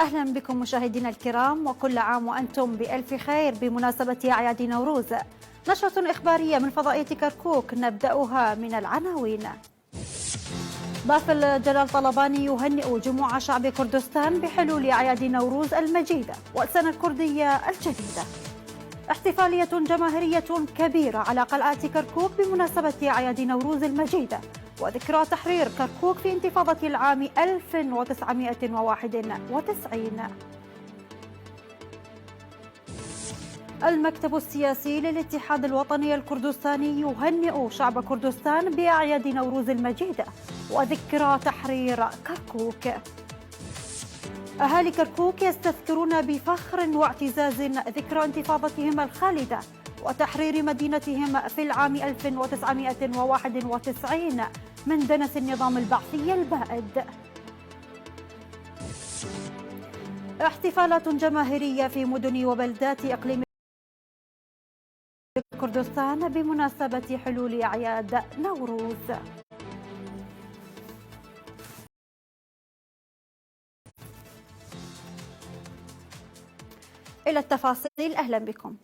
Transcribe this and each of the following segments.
أهلا بكم مشاهدينا الكرام، وكل عام وأنتم بألف خير بمناسبة أعياد نوروز. نشرة إخبارية من فضائية كركوك، نبدأها من العناوين. بافل جلال طلباني يهنئ جموع شعب كردستان بحلول أعياد نوروز المجيدة والسنة الكردية الجديدة. احتفالية جماهيرية كبيرة على قلعة كركوك بمناسبة أعياد نوروز المجيدة وذكرى تحرير كركوك في انتفاضة العام 1991. المكتب السياسي للاتحاد الوطني الكردستاني يهنئ شعب كردستان بأعياد نوروز المجيدة وذكرى تحرير كركوك. أهالي كركوك يستذكرون بفخر واعتزاز ذكرى انتفاضتهم الخالدة وتحرير مدينتهم في العام 1991 من دنس النظام البعثي البائد. احتفالات جماهيرية في مدن وبلدات إقليم كردستان بمناسبة حلول أعياد نوروز. إلى التفاصيل، أهلا بكم.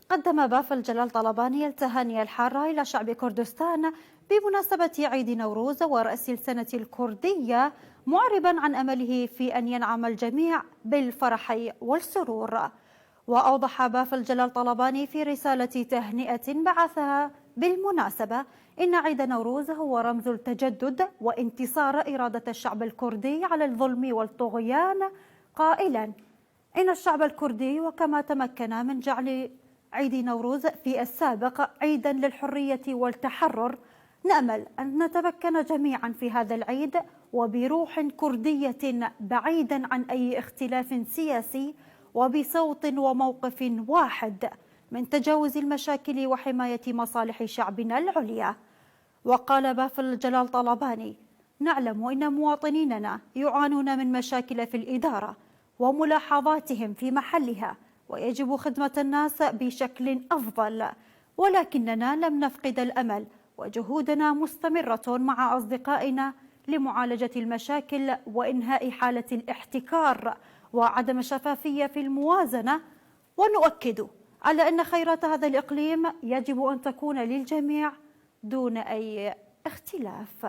قدم بافل جلال طلباني التهاني الحارة إلى شعب كردستان بمناسبة عيد نوروز ورأس السنة الكردية، معربا عن أمله في أن ينعم الجميع بالفرح والسرور. وأوضح بافل جلال طلباني في رسالة تهنئة بعثها بالمناسبة إن عيد نوروز هو رمز التجدد وانتصار إرادة الشعب الكردي على الظلم والطغيان، قائلا إن الشعب الكردي وكما تمكن من جعل عيد نوروز في السابق عيدا للحرية والتحرر، نأمل أن نتمكن جميعا في هذا العيد وبروح كردية بعيدا عن أي اختلاف سياسي وبصوت وموقف واحد من تجاوز المشاكل وحماية مصالح شعبنا العليا. وقال بافل جلال طلباني: نعلم أن مواطنيننا يعانون من مشاكل في الإدارة وملاحظاتهم في محلها، ويجب خدمة الناس بشكل أفضل، ولكننا لم نفقد الأمل وجهودنا مستمرة مع أصدقائنا لمعالجة المشاكل وإنهاء حالة الاحتكار وعدم الشفافية في الموازنة. ونؤكد على أن خيرات هذا الإقليم يجب أن تكون للجميع دون أي اختلاف.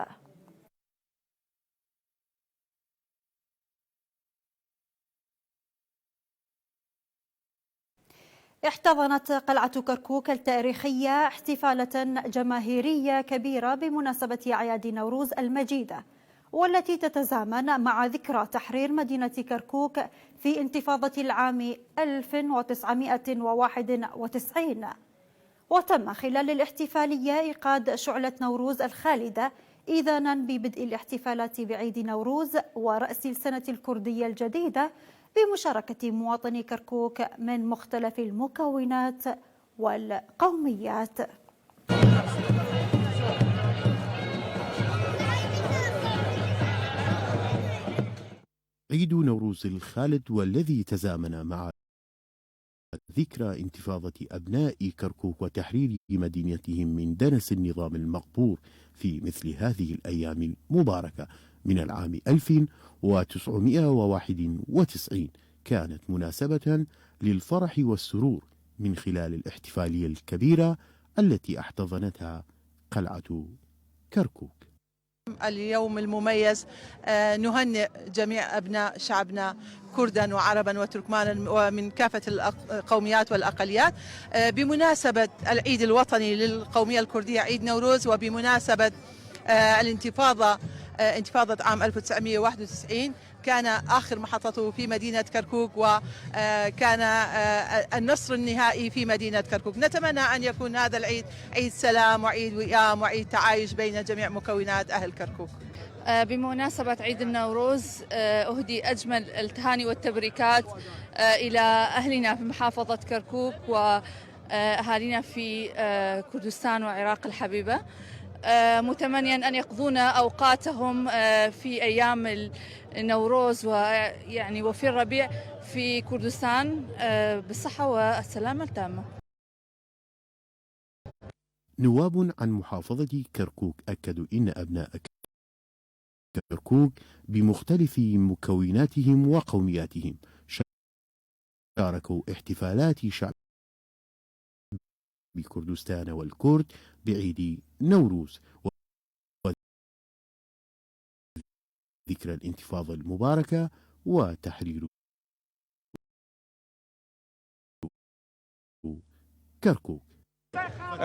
احتضنت قلعة كركوك التاريخية احتفالة جماهيرية كبيرة بمناسبة أعياد نوروز المجيدة، والتي تتزامن مع ذكرى تحرير مدينة كركوك في انتفاضة العام 1991. وتم خلال الاحتفالية إيقاد شعلة نوروز الخالدة إذانا ببدء الاحتفالات بعيد نوروز ورأس السنة الكردية الجديدة بمشاركة مواطني كركوك من مختلف المكونات والقوميات. عيد نوروز الخالد والذي تزامن مع ذكرى انتفاضة أبناء كركوك وتحرير مدينتهم من دنس النظام المقبور في مثل هذه الأيام المباركة من العام 1991 كانت مناسبة للفرح والسرور من خلال الاحتفالية الكبيرة التي احتضنتها قلعة كركوك. اليوم المميز نهنئ جميع أبناء شعبنا كردا وعربا وتركمانا ومن كافة القوميات والأقليات بمناسبة العيد الوطني للقومية الكردية عيد نوروز، وبمناسبة انتفاضة عام 1991 كان آخر محطته في مدينة كركوك، وكان النصر النهائي في مدينة كركوك. نتمنى أن يكون هذا العيد عيد سلام وعيد وئام وعيد تعايش بين جميع مكونات أهل كركوك. بمناسبة عيد النوروز أهدي أجمل التهاني والتبريكات إلى أهلنا في محافظة كركوك وأهالينا في كردستان وعراق الحبيبة، متمنيا أن يقضون أوقاتهم في أيام النوروز وفي الربيع في كردستان بالصحة والسلامة التامة. نواب عن محافظة كركوك أكدوا إن أبناء كركوك بمختلف مكوناتهم وقومياتهم شاركوا احتفالات شعب كردستان والكرد بعيد نوروز وذكرى الانتفاضة المباركة وتحرير كركوك.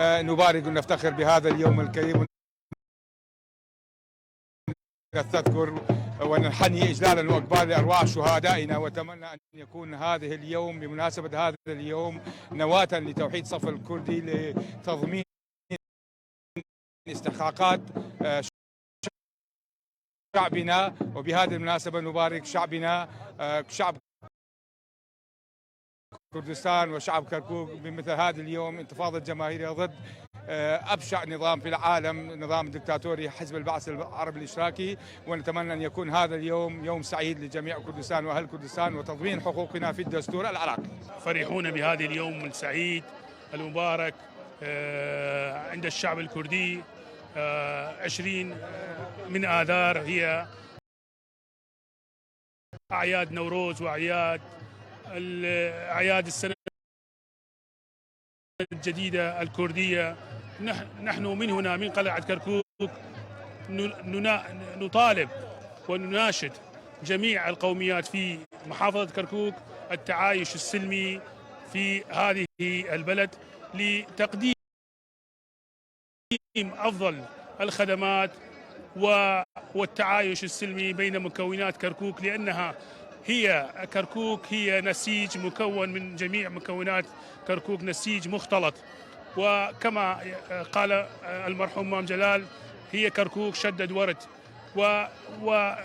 نبارك ونفتخر بهذا اليوم الكريم، نستذكر وننحني إجلالا وإقبالا لأرواح شهدائنا، وأتمنى أن يكون هذه اليوم بمناسبة هذا اليوم نواة لتوحيد صف الكردي لتضمين استحقاقات شعبنا. وبهذه المناسبة نبارك شعبنا، شعب كردستان وشعب كركوك بمثل هذا اليوم، انتفاضة جماهيرية ضد أبشع نظام في العالم، نظام دكتاتوري حزب البعث العربي الاشتراكي. ونتمنى أن يكون هذا اليوم يوم سعيد لجميع كردستان وأهل كردستان وتضمين حقوقنا في الدستور العراقي. فرحون بهذا اليوم السعيد المبارك عند الشعب الكردي. 20 من آذار هي أعياد نوروز وأعياد السنة الجديدة الكردية. نحن من هنا من قلعة كركوك نطالب ونناشد جميع القوميات في محافظة كركوك التعايش السلمي في هذه البلد لتقديم أفضل الخدمات والتعايش السلمي بين مكونات كركوك، لأنها كركوك هي نسيج مكون من جميع مكونات كركوك، نسيج مختلط. وكما قال المرحوم مام جلال، هي كركوك شدد ورد،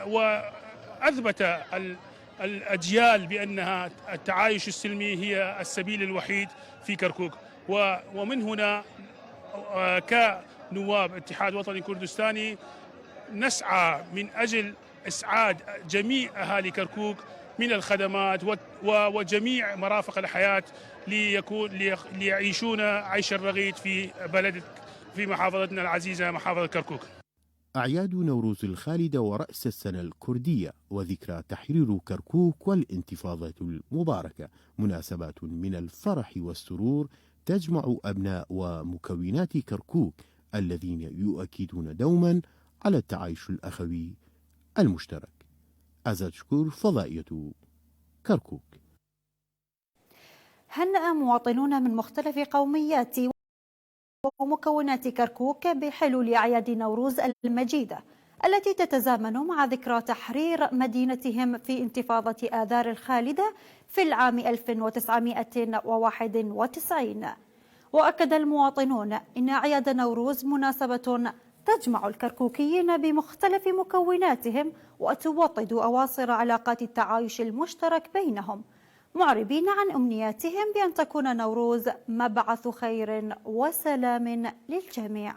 وأثبت الأجيال بأنها التعايش السلمي هي السبيل الوحيد في كركوك. ومن هنا كنواب اتحاد وطني كردستاني نسعى من أجل إسعاد جميع أهالي كركوك من الخدمات وجميع مرافق الحياة ليعيشون عيش الرغيد في محافظتنا العزيزة محافظة كركوك. أعياد نوروز الخالدة ورأس السنة الكردية وذكرى تحرير كركوك والانتفاضة المباركة مناسبات من الفرح والسرور تجمع أبناء ومكونات كركوك الذين يؤكدون دوما على التعايش الأخوي المشترك. أزاد شكور، فضائية كركوك. هنأ مواطنون من مختلف قوميات ومكونات كركوك بحلول أعياد نوروز المجيدة التي تتزامن مع ذكرى تحرير مدينتهم في انتفاضة آذار الخالدة في العام 1991. وأكد المواطنون أن أعياد نوروز مناسبة تجمع الكركوكيين بمختلف مكوناتهم وتوطد أواصر علاقات التعايش المشترك بينهم، معربين عن أمنياتهم بأن تكون نوروز مبعث خير وسلام للجميع.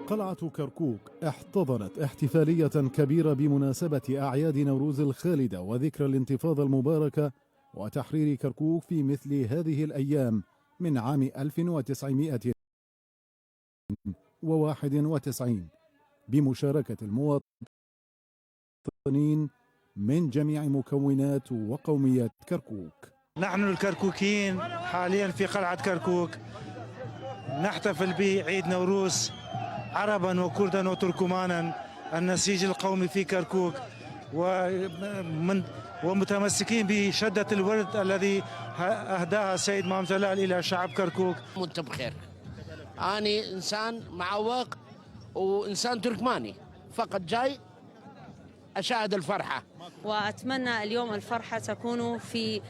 قلعة كركوك احتضنت احتفالية كبيرة بمناسبة أعياد نوروز الخالدة وذكرى الانتفاضة المباركة وتحرير كركوك في مثل هذه الأيام من عام 1991 بمشاركة المواطنين من جميع مكونات وقوميات كركوك. نحن الكركوكيين حاليا في قلعة كركوك نحتفل بعيد نوروز عربا وكردا وتركمانا، النسيج القومي في كركوك، ومتمسكين بشدة الورد الذي أهداها السيد مام جلال إلى شعب كركوك. وانت بخير. أنا إنسان معوق وإنسان تركماني، فقط جاي أشاهد الفرحة، وأتمنى اليوم الفرحة تكون في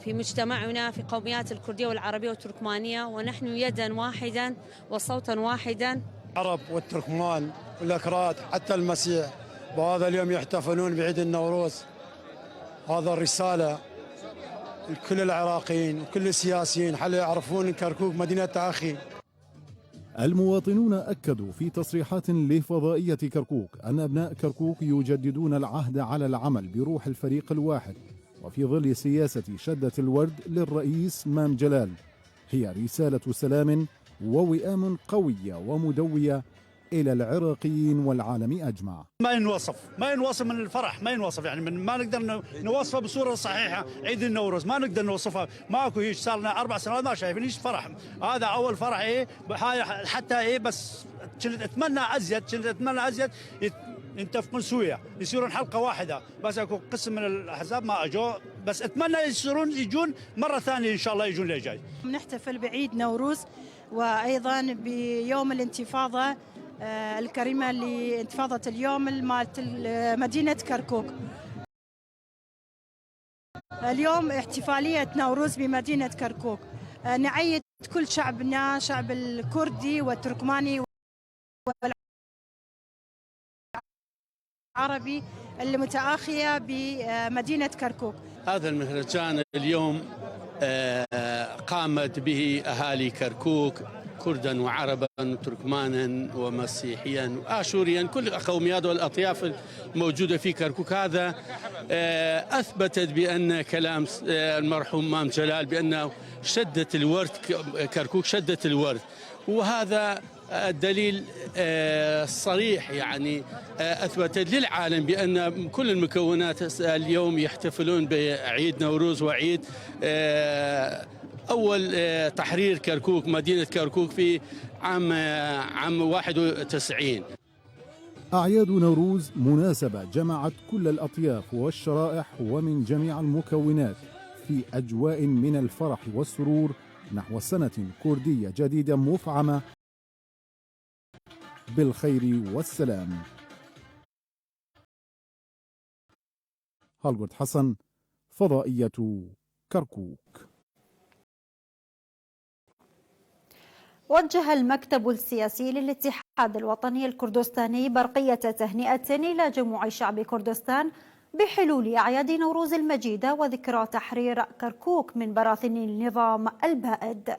مجتمعنا في قوميات الكردية والعربية والتركمانية، ونحن يدا واحدا وصوتا واحدا. العرب والتركمان والأكراد حتى المسيح بهذا اليوم يحتفلون بعيد النوروز. هذا الرسالة لكل العراقيين وكل السياسيين حتى يعرفون كركوك مدينة أخي. المواطنون أكدوا في تصريحات لفضائية كركوك أن أبناء كركوك يجددون العهد على العمل بروح الفريق الواحد، وفي ظل سياسة شدة الورد للرئيس مام جلال هي رسالة سلام ووئام قوية ومدوية إلى العراقيين والعالم أجمع. ما ينوصف من الفرح، ما ينوصف يعني ما نقدر نوصفه بصورة صحيحة. عيد النوروز ما نقدر نوصفها، ماكو هيك، صار لنا 4 سنوات ما شايفين هيك فرح. هذا أول فرح حتى بس كنت أتمنى أزيد يتفقون سويا، يصيرون حلقة واحدة، بس اكو قسم من الأحزاب ما أجوا، بس أتمنى يجون مرة ثانية إن شاء الله يجون اللي جاي. نحتفل بعيد نوروز وأيضا بيوم الانتفاضة الكريمة اللي انتفاضت اليوم مالت مدينة كركوك. اليوم احتفالية نوروز بمدينة كركوك، نعيد كل شعبنا، شعب الكردي والتركماني والعربي المتآخية بمدينة كركوك. هذا المهرجان اليوم قامت به أهالي كركوك، كردا وعربا وتركمانا ومسيحيا وآشوريا، كل القوميات والأطياف الموجودة في كركوك. هذا أثبتت بأن كلام المرحوم مام جلال بأنه شدت الورد، كركوك شدت الورد، وهذا الدليل صريح يعني أثبتت للعالم بأن كل المكونات اليوم يحتفلون بعيد نوروز وعيد أول تحرير كركوك، مدينة كركوك في عام 91. أعياد نوروز مناسبة جمعت كل الأطياف والشرائح ومن جميع المكونات في أجواء من الفرح والسرور نحو سنة كردية جديدة مفعمة بالخير والسلام. هالبرت حسن، فضائية كركوك. وجه المكتب السياسي للاتحاد الوطني الكردستاني برقية تهنئة إلى جموع شعب كردستان بحلول أعياد نوروز المجيدة وذكرى تحرير كركوك من براثن النظام البائد.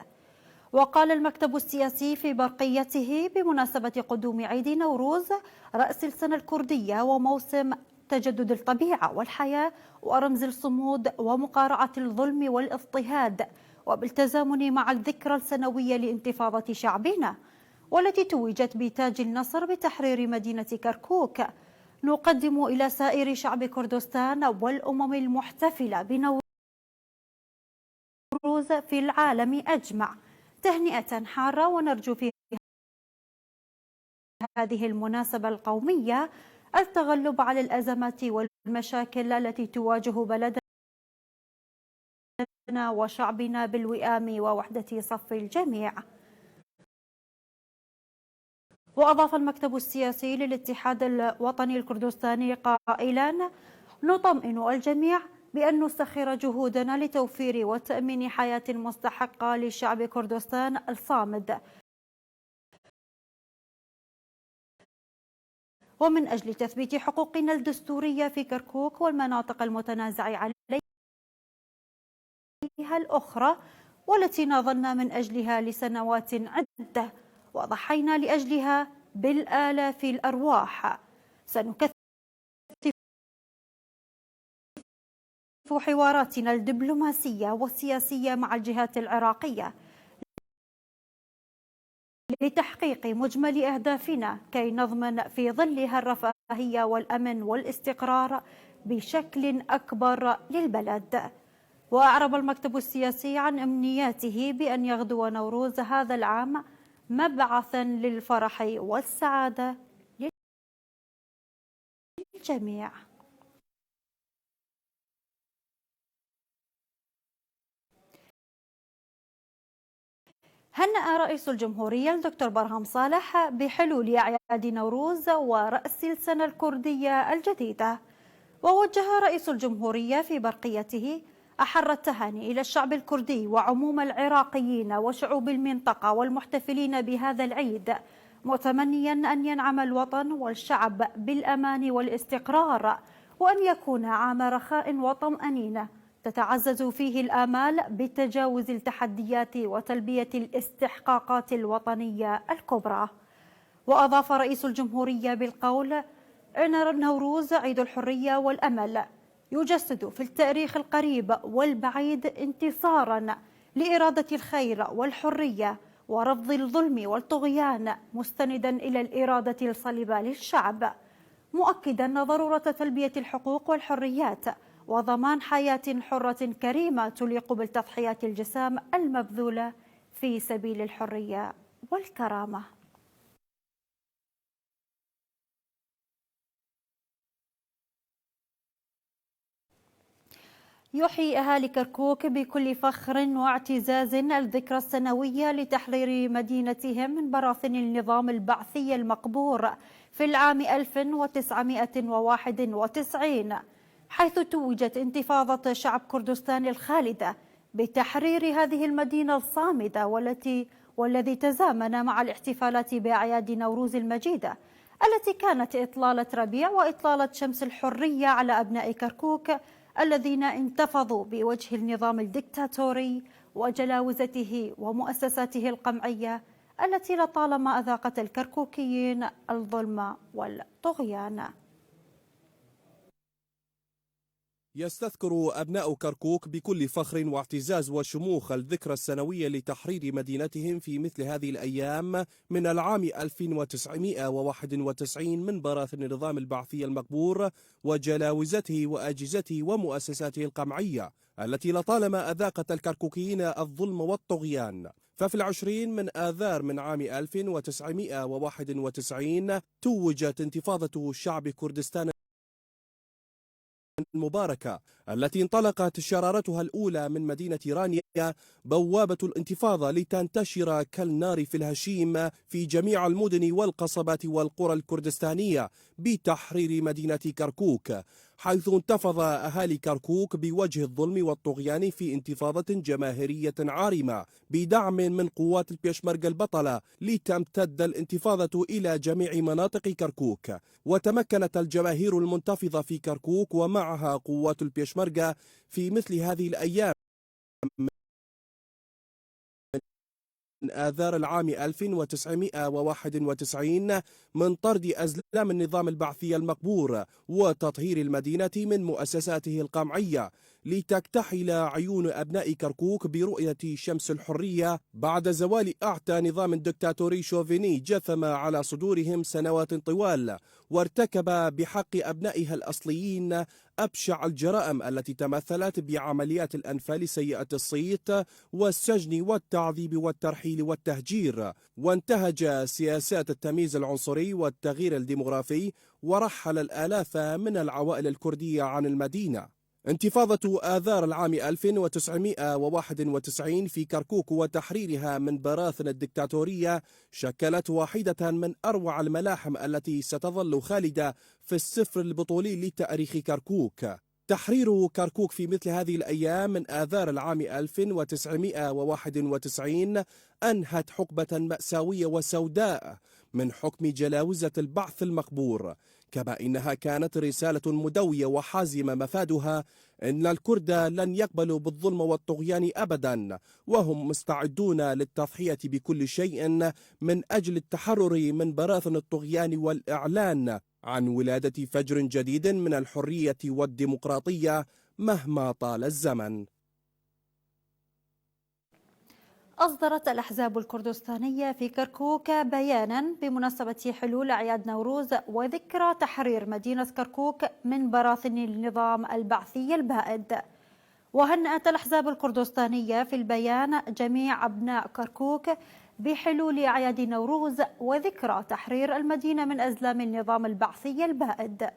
وقال المكتب السياسي في برقيته بمناسبة قدوم عيد نوروز رأس السنة الكردية وموسم تجدد الطبيعة والحياة ورمز الصمود ومقارعة الظلم والاضطهاد، وبالتزامن مع الذكرى السنوية لانتفاضة شعبنا والتي توجت بتاج النصر بتحرير مدينة كركوك، نقدم إلى سائر شعب كردستان والأمم المحتفلة بنوروز في العالم أجمع تهنئة حارة، ونرجو في هذه المناسبة القومية التغلب على الأزمات والمشاكل التي تواجه بلدنا وشعبنا بالوئام ووحدة صف الجميع. وأضاف المكتب السياسي للاتحاد الوطني الكردستاني قائلا: نطمئن الجميع بأن نسخر جهودنا لتوفير وتأمين حياة مستحقة لشعب كردستان الصامد، ومن أجل تثبيت حقوقنا الدستورية في كركوك والمناطق المتنازع عليها الأخرى والتي ناضلنا من أجلها لسنوات عدة وضحينا لأجلها بالآلاف الأرواح. سنكثف حواراتنا الدبلوماسية والسياسية مع الجهات العراقية لتحقيق مجمل أهدافنا كي نضمن في ظلها الرفاهية والأمن والاستقرار بشكل أكبر للبلد. وأعرب المكتب السياسي عن أمنياته بأن يغدو نوروز هذا العام مبعثا للفرح والسعادة للجميع. هنأ رئيس الجمهورية الدكتور برهام صالح بحلول أعياد نوروز ورأس السنة الكردية الجديدة. ووجه رئيس الجمهورية في برقيته أحر التهاني إلى الشعب الكردي وعموم العراقيين وشعوب المنطقة والمحتفلين بهذا العيد، متمنيا أن ينعم الوطن والشعب بالأمان والاستقرار، وأن يكون عام رخاء وطمأنينة تتعزز فيه الآمال بتجاوز التحديات وتلبية الاستحقاقات الوطنية الكبرى. وأضاف رئيس الجمهورية بالقول إن النوروز عيد الحرية والأمل، يجسد في التاريخ القريب والبعيد انتصارا لإرادة الخير والحرية ورفض الظلم والطغيان، مستندا إلى الإرادة الصلبة للشعب، مؤكدا ضرورة تلبية الحقوق والحريات وضمان حياة حرة كريمة تليق بالتضحيات الجسام المبذولة في سبيل الحرية والكرامة. يحيي أهالي كركوك بكل فخر واعتزاز الذكرى السنوية لتحرير مدينتهم من براثن النظام البعثي المقبور في العام 1991، حيث توجت انتفاضة شعب كردستان الخالدة بتحرير هذه المدينة الصامدة والذي تزامن مع الاحتفالات بأعياد نوروز المجيدة التي كانت إطلالة ربيع وإطلالة شمس الحرية على أبناء كركوك الذين انتفضوا بوجه النظام الدكتاتوري وجلاوزته ومؤسساته القمعية التي لطالما أذاقت الكركوكيين الظلم والطغيان. يستذكر أبناء كركوك بكل فخر واعتزاز وشموخ الذكرى السنوية لتحرير مدينتهم في مثل هذه الأيام من العام 1991 من براثن النظام البعثي المقبور وجلاوزته وأجهزته ومؤسساته القمعية التي لطالما أذاقت الكركوكيين الظلم والطغيان. ففي 20 من آذار من عام 1991 توجت انتفاضة شعب كردستان المباركة التي انطلقت شرارتها الأولى من مدينة رانيا بوابة الانتفاضة لتنتشر كالنار في الهشيم في جميع المدن والقصبات والقرى الكردستانية بتحرير مدينة كركوك، حيث انتفض أهالي كركوك بوجه الظلم والطغيان في انتفاضة جماهيرية عارمة بدعم من قوات البيشمركة البطلة لتمتد الانتفاضة إلى جميع مناطق كركوك. وتمكنت الجماهير المنتفضة في كركوك ومعها قوات البيشمركة في مثل هذه الأيام من آذار العام 1991 من طرد أزلام النظام البعثي المقبور وتطهير المدينة من مؤسساته القمعية لتكتحل عيون أبناء كركوك برؤية شمس الحرية بعد زوال أعتى نظام دكتاتوري شوفيني جثم على صدورهم سنوات طوال وارتكب بحق أبنائها الأصليين أبشع الجرائم التي تمثلت بعمليات الأنفال سيئة الصيت والسجن والتعذيب والترحيل والتهجير، وانتهج سياسات التمييز العنصري والتغيير الديمغرافي ورحل الآلاف من العوائل الكردية عن المدينة. انتفاضة آذار العام 1991 في كركوك وتحريرها من براثن الدكتاتورية شكلت واحدة من أروع الملاحم التي ستظل خالدة في السفر البطولي لتاريخ كركوك. تحرير كركوك في مثل هذه الأيام من آذار العام 1991 أنهت حقبة مأساوية وسوداء من حكم جلاوزة البعث المقبور، كما إنها كانت رسالة مدوية وحازمة مفادها إن الكرد لن يقبلوا بالظلم والطغيان أبدا، وهم مستعدون للتضحية بكل شيء من أجل التحرر من براثن الطغيان والإعلان عن ولادة فجر جديد من الحرية والديمقراطية مهما طال الزمن. أصدرت الأحزاب الكردستانية في كركوك بيانا بمناسبة حلول أعياد نوروز وذكرى تحرير مدينة كركوك من براثن النظام البعثي البائد. وهنأت الأحزاب الكردستانية في البيان جميع أبناء كركوك بحلول أعياد نوروز وذكرى تحرير المدينة من أزلام النظام البعثي البائد.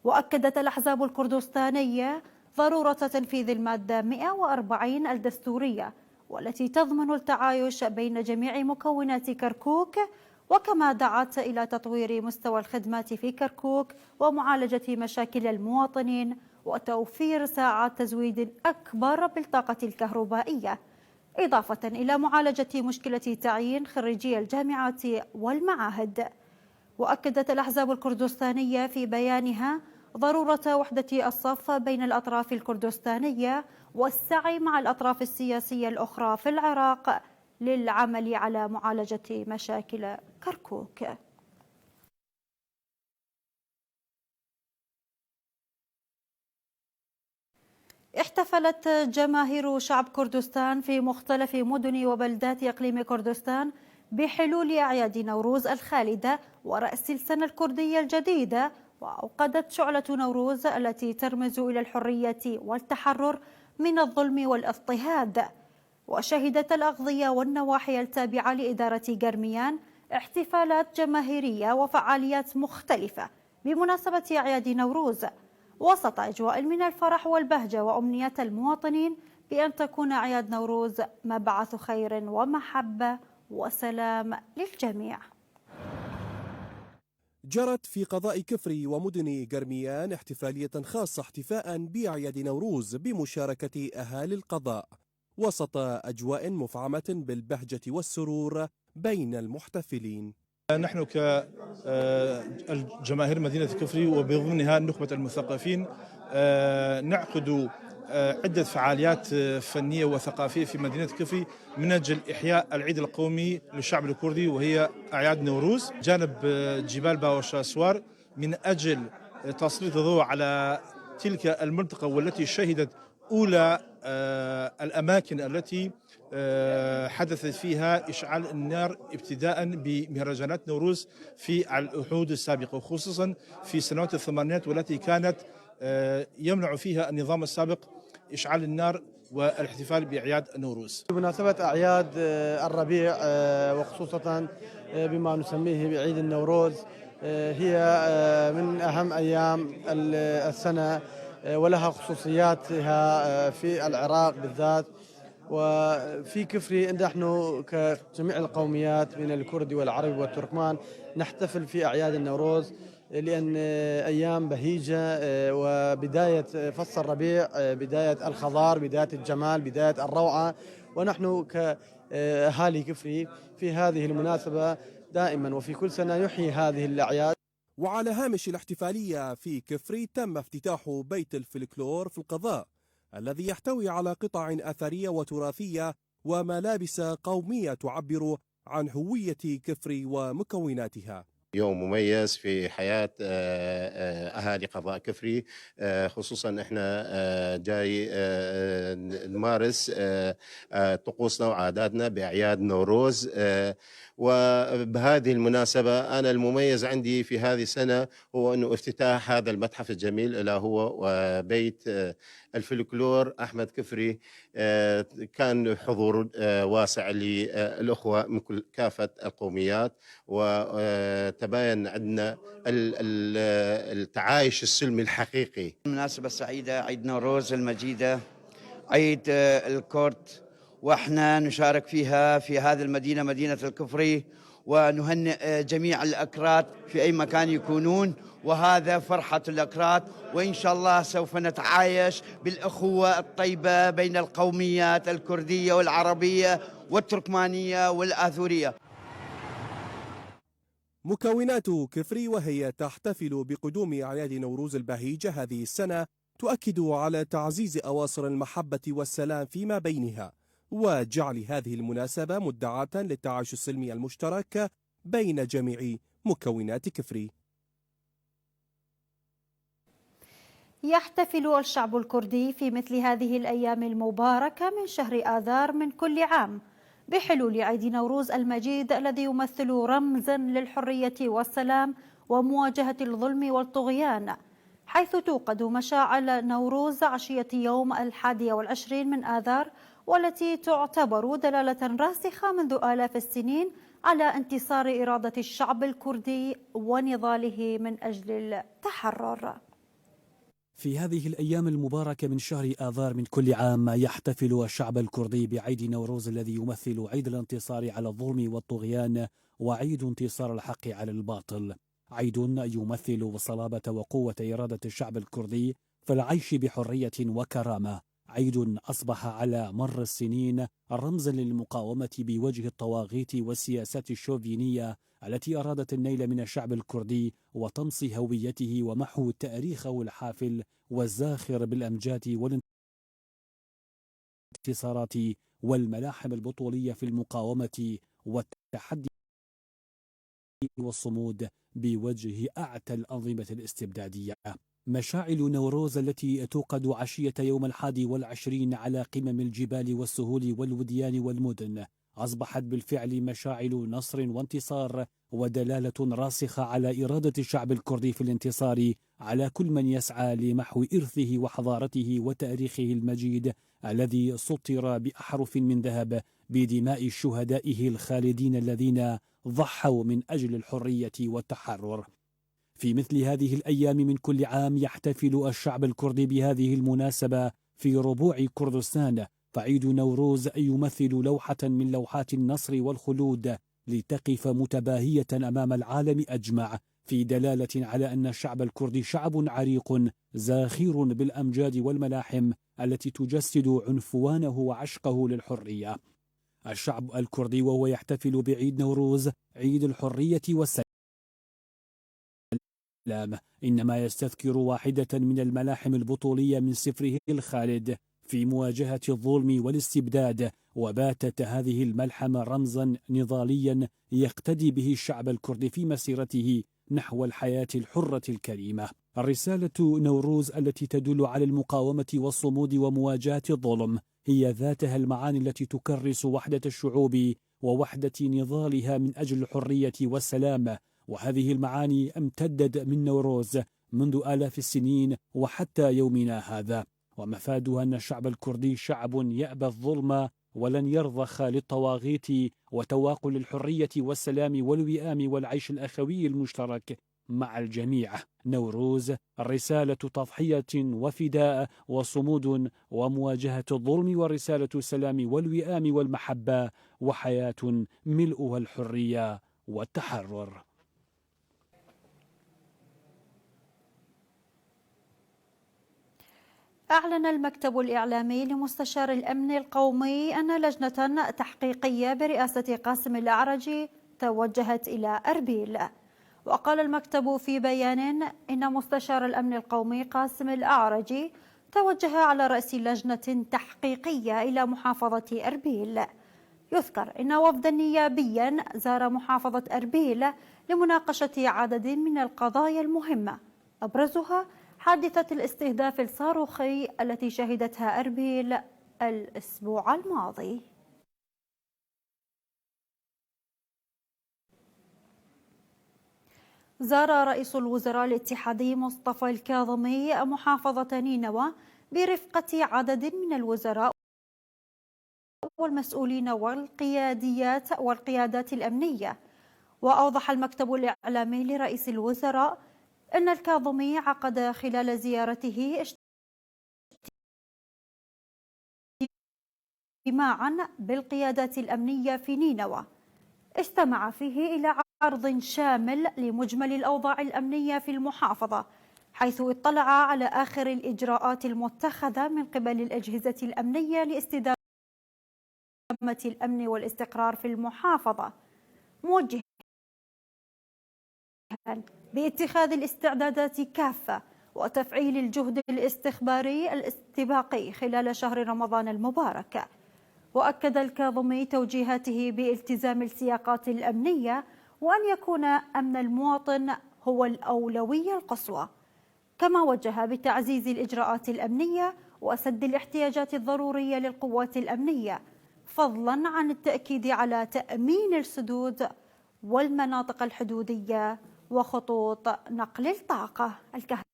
وأكدت الأحزاب الكردستانية ضرورة تنفيذ المادة 140 الدستورية والتي تضمن التعايش بين جميع مكونات كركوك، وكما دعت إلى تطوير مستوى الخدمات في كركوك ومعالجة مشاكل المواطنين وتوفير ساعات تزويد أكبر بالطاقة الكهربائية، إضافة إلى معالجة مشكلة تعيين خريجي الجامعات والمعاهد. وأكدت الأحزاب الكردستانية في بيانها ضرورة وحدة الصف بين الأطراف الكردستانية والسعي مع الأطراف السياسية الأخرى في العراق للعمل على معالجة مشاكل كركوك. احتفلت جماهير شعب كردستان في مختلف مدن وبلدات إقليم كردستان بحلول أعياد نوروز الخالدة ورأس السنة الكردية الجديدة، وأوقدت شعلة نوروز التي ترمز إلى الحرية والتحرر من الظلم والاضطهاد. وشهدت الأغضية والنواحي التابعة لإدارة جرميان احتفالات جماهيرية وفعاليات مختلفة بمناسبة أعياد نوروز، وسط أجواء من الفرح والبهجة وأمنيات المواطنين بأن تكون أعياد نوروز مبعث خير ومحبة وسلام للجميع. جرت في قضاء كفري ومدن جرميان احتفالية خاصة احتفاء بأعياد نوروز بمشاركة أهالي القضاء وسط أجواء مفعمة بالبهجة والسرور بين المحتفلين. نحن كجماهير مدينة كفري وبضمنها نخبة المثقفين نعقد عدة فعاليات فنية وثقافية في مدينة كفري من أجل إحياء العيد القومي للشعب الكردي وهي أعياد نوروز جانب جبال باوشاسوار، من أجل تسليط الضوء على تلك المنطقة والتي شهدت أولى الأماكن التي حدثت فيها إشعال النار ابتداء بمهرجانات نوروز في العهود السابقة، خصوصا في سنوات الثمانينات والتي كانت يمنع فيها النظام السابق إشعال النار والاحتفال بأعياد نوروز. بمناسبة أعياد الربيع وخصوصا بما نسميه بعيد النوروز، هي من أهم أيام السنة ولها خصوصياتها في العراق بالذات، وفي كفري نحن كجميع القوميات من الكردي والعربي والتركمان نحتفل في أعياد النوروز، لأن أيام بهيجة وبداية فصل الربيع، بداية الخضار، بداية الجمال، بداية الروعة. ونحن كأهالي كفري في هذه المناسبة دائما وفي كل سنة يحيي هذه الأعياد. وعلى هامش الاحتفالية في كفري تم افتتاح بيت الفلكلور في القضاء الذي يحتوي على قطع أثرية وتراثية وملابس قومية تعبر عن هوية كفري ومكوناتها. يوم مميز في حياة أهالي قضاء كفري، خصوصا إحنا جاي نمارس طقوسنا وعاداتنا بأعياد نوروز، وبهذه المناسبة أنا المميز عندي في هذه السنة هو أنه افتتاح هذا المتحف الجميل اللي هو وبيت الفلكلور أحمد كفري. كان حضور واسع للأخوة من كافة القوميات، وتباين عندنا التعايش السلمي الحقيقي. مناسبة سعيدة، عيد نوروز المجيدة، عيد الكرد، واحنا نشارك فيها في هذه المدينة، مدينة الكفري، ونهنئ جميع الأكراد في أي مكان يكونون، وهذا فرحة الأكراد، وإن شاء الله سوف نتعايش بالأخوة الطيبة بين القوميات الكردية والعربية والتركمانية والآذورية. مكونات كفري وهي تحتفل بقدوم أعياد نوروز البهيجة هذه السنة تؤكد على تعزيز أواصر المحبة والسلام فيما بينها، وجعل هذه المناسبة مدعاة للتعايش السلمي المشترك بين جميع مكونات كفري. يحتفل الشعب الكردي في مثل هذه الأيام المباركة من شهر آذار من كل عام بحلول عيد نوروز المجيد الذي يمثل رمزا للحرية والسلام ومواجهة الظلم والطغيان، حيث توقد مشاعل نوروز عشية يوم 21 من آذار، والتي تعتبر دلالة راسخة منذ آلاف السنين على انتصار إرادة الشعب الكردي ونضاله من أجل التحرر. في هذه الأيام المباركة من شهر آذار من كل عام يحتفل الشعب الكردي بعيد نوروز الذي يمثل عيد الانتصار على الظلم والطغيان وعيد انتصار الحق على الباطل، عيد يمثل صلابة وقوة إرادة الشعب الكردي في العيش بحرية وكرامة، عيد أصبح على مر السنين رمزا للمقاومة بوجه الطواغيت والسياسات الشوفينية التي أرادت النيل من الشعب الكردي وطمس هويته ومحو تاريخه الحافل والزاخر بالأمجاد والانتصارات والملاحم البطولية في المقاومة والتحدي والصمود بوجه أعتى الأنظمة الاستبدادية. مشاعل نوروز التي توقد عشية يوم 21 على قمم الجبال والسهول والوديان والمدن أصبحت بالفعل مشاعل نصر وانتصار، ودلالة راسخة على إرادة الشعب الكردي في الانتصار على كل من يسعى لمحو إرثه وحضارته وتاريخه المجيد الذي سطر بأحرف من ذهب بدماء شهدائه الخالدين الذين ضحوا من أجل الحرية والتحرر. في مثل هذه الأيام من كل عام يحتفل الشعب الكردي بهذه المناسبة في ربوع كردستان، فعيد نوروز يمثل لوحة من لوحات النصر والخلود لتقف متباهية أمام العالم أجمع، في دلالة على أن الشعب الكردي شعب عريق زاخر بالأمجاد والملاحم التي تجسد عنفوانه وعشقه للحرية. الشعب الكردي وهو يحتفل بعيد نوروز عيد الحرية والسلام إنما يستذكر واحدة من الملاحم البطولية من سفره الخالد في مواجهة الظلم والاستبداد، وباتت هذه الملحمة رمزا نضاليا يقتدي به الشعب الكردي في مسيرته نحو الحياة الحرة الكريمة. الرسالة نوروز التي تدل على المقاومة والصمود ومواجهة الظلم هي ذاتها المعاني التي تكرس وحدة الشعوب ووحدة نضالها من أجل الحرية والسلام، وهذه المعاني امتدت من نوروز منذ آلاف السنين وحتى يومنا هذا، ومفادها أن الشعب الكردي شعب يأبى الظلم ولن يرضخ للطواغيت، وتواق للحرية والسلام والوئام والعيش الأخوي المشترك مع الجميع. نوروز رسالة تضحية وفداء وصمود ومواجهة الظلم، ورسالة السلام والوئام والمحبة، وحياة ملؤها الحرية والتحرر. أعلن المكتب الإعلامي لمستشار الأمن القومي أن لجنة تحقيقية برئاسة قاسم الأعرجي توجهت إلى أربيل. وقال المكتب في بيان إن مستشار الأمن القومي قاسم الأعرجي توجه على رأس لجنة تحقيقية إلى محافظة أربيل. يذكر إن وفدا نيابيا زار محافظة أربيل لمناقشة عدد من القضايا المهمة، أبرزها حادثة الاستهداف الصاروخي التي شهدتها أربيل الأسبوع الماضي. زار رئيس الوزراء الاتحادي مصطفى الكاظمي محافظة نينوى برفقة عدد من الوزراء والمسؤولين والقيادات الأمنية. وأوضح المكتب الإعلامي لرئيس الوزراء أن الكاظمي عقد خلال زيارته اجتماعا بالقيادات الأمنية في نينوى استمع فيه إلى عرض شامل لمجمل الأوضاع الأمنية في المحافظة، حيث اطلع على آخر الإجراءات المتخذة من قبل الأجهزة الأمنية لاستدامة الأمن والاستقرار في المحافظة، موجها باتخاذ الاستعدادات كافة وتفعيل الجهد الاستخباري الاستباقي خلال شهر رمضان المبارك. وأكد الكاظمي توجيهاته بالتزام السياقات الأمنية وأن يكون أمن المواطن هو الأولوية القصوى، كما وجه بتعزيز الإجراءات الأمنية وسد الاحتياجات الضرورية للقوات الأمنية، فضلا عن التأكيد على تأمين السدود والمناطق الحدودية وخطوط نقل الطاقة الكهربائية.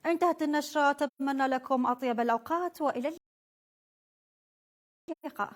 انتهت النشرة، أتمنى لكم أطيب الأوقات وإلى اللقاء.